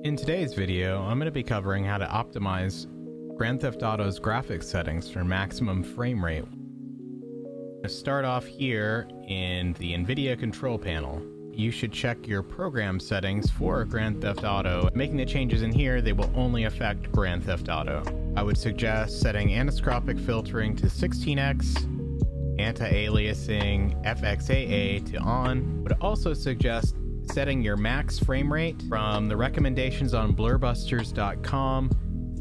In today's video, I'm going to be covering how to optimize Grand Theft Auto's graphics settings for maximum frame rate. To start off here in the Nvidia control panel, you should check your program settings for Grand Theft Auto. Making the changes in here, they will only affect Grand Theft Auto. I would suggest setting anisotropic filtering to 16x, anti-aliasing FXAA to on. Would also suggest setting your max frame rate from the recommendations on blurbusters.com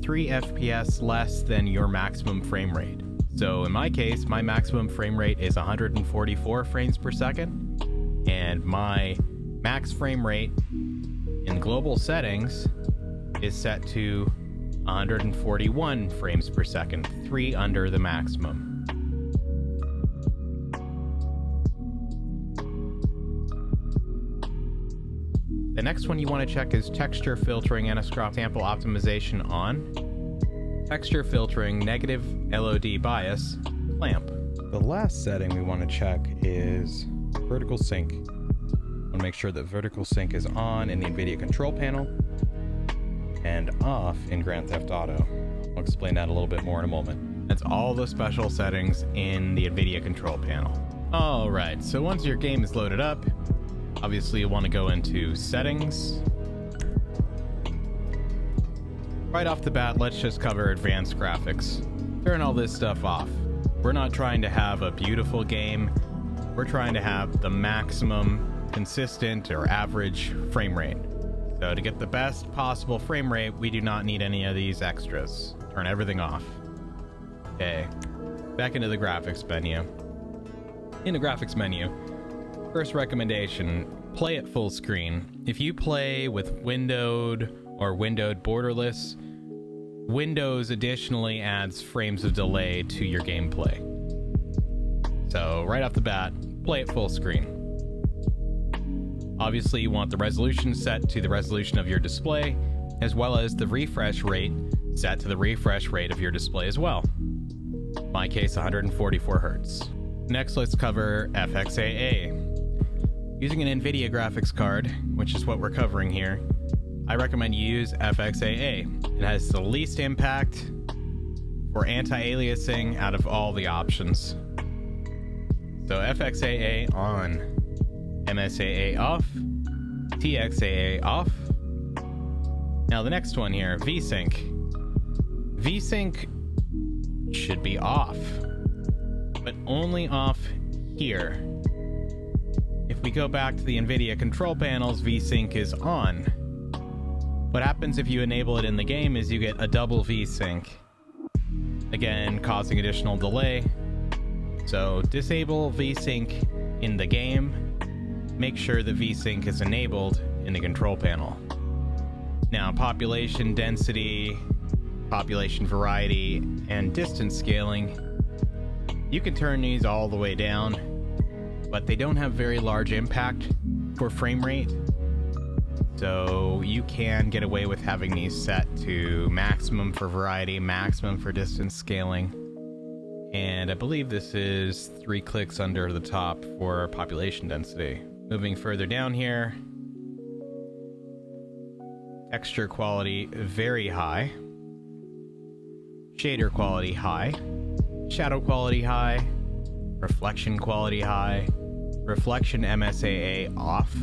3 FPS less than your maximum frame rate. So in my case, my maximum frame rate is 144 frames per second, and my max frame rate in global settings is set to 141 frames per second, 3 under the maximum. The next one you want to check is texture filtering anisotropic sample optimization on. Texture filtering negative LOD bias clamp. The last setting we want to check is vertical sync. I want to make sure that vertical sync is on in the Nvidia control panel and off in Grand Theft Auto. I'll explain that a little bit more in a moment. That's all the special settings in the Nvidia control panel. Alright, so once your game is loaded up, obviously you want to go into settings. Right off the bat, let's just cover advanced graphics. Turn all this stuff off. We're not trying to have a beautiful game. We're trying to have the maximum consistent or average frame rate. So to get the best possible frame rate, we do not need any of these extras. Turn everything off. Okay, back into the graphics menu. In the graphics menu, first recommendation, play at full screen. If you play with windowed or windowed borderless, Windows additionally adds frames of delay to your gameplay. So right off the bat, play at full screen. Obviously you want the resolution set to the resolution of your display, as well as the refresh rate set to the refresh rate of your display as well. In my case, 144 Hertz. Next, let's cover FXAA. Using an Nvidia graphics card, which is what we're covering here, I recommend you use FXAA. It has the least impact for anti-aliasing out of all the options. So FXAA on, MSAA off, TXAA off. Now the next one here, VSync. VSync should be off, but only off here. If we go back to the Nvidia control panels, VSync is on. What happens if you enable it in the game is you get a double VSync, again causing additional delay. So disable VSync in the game, make sure the VSync is enabled in the control panel. Now population density, population variety, and distance scaling, you can turn these all the way down, but they don't have very large impact for frame rate. So you can get away with having these set to maximum for variety, maximum for distance scaling. And I believe this is 3 clicks under the top for population density. Moving further down here, texture quality very high, shader quality high, shadow quality high, reflection quality high, reflection MSAA off,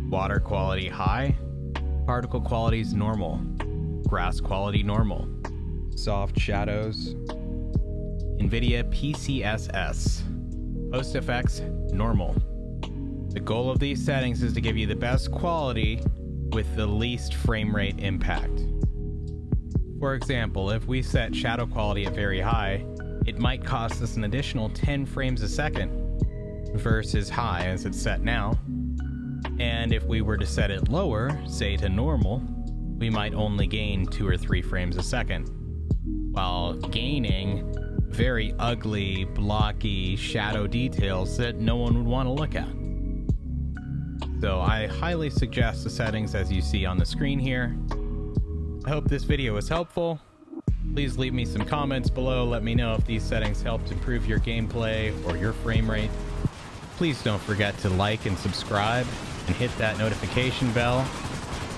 water quality high, particle qualities normal, grass quality normal, soft shadows, Nvidia PCSS, post effects normal. The goal of these settings is to give you the best quality with the least frame rate impact. For example, if we set shadow quality at very high, it might cost us an additional 10 frames a second versus high as it's set now. And if we were to set it lower, say to normal, we might only gain 2 or 3 frames a second, while gaining very ugly, blocky shadow details that no one would want to look at. So I highly suggest the settings as you see on the screen here. I hope this video was helpful. Please leave me some comments below. Let me know if these settings helped improve your gameplay or your frame rate. Please don't forget to like and subscribe and hit that notification bell.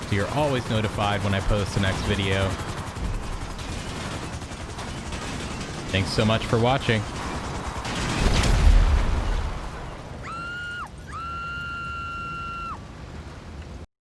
so you're always notified when I post the next video. Thanks so much for watching.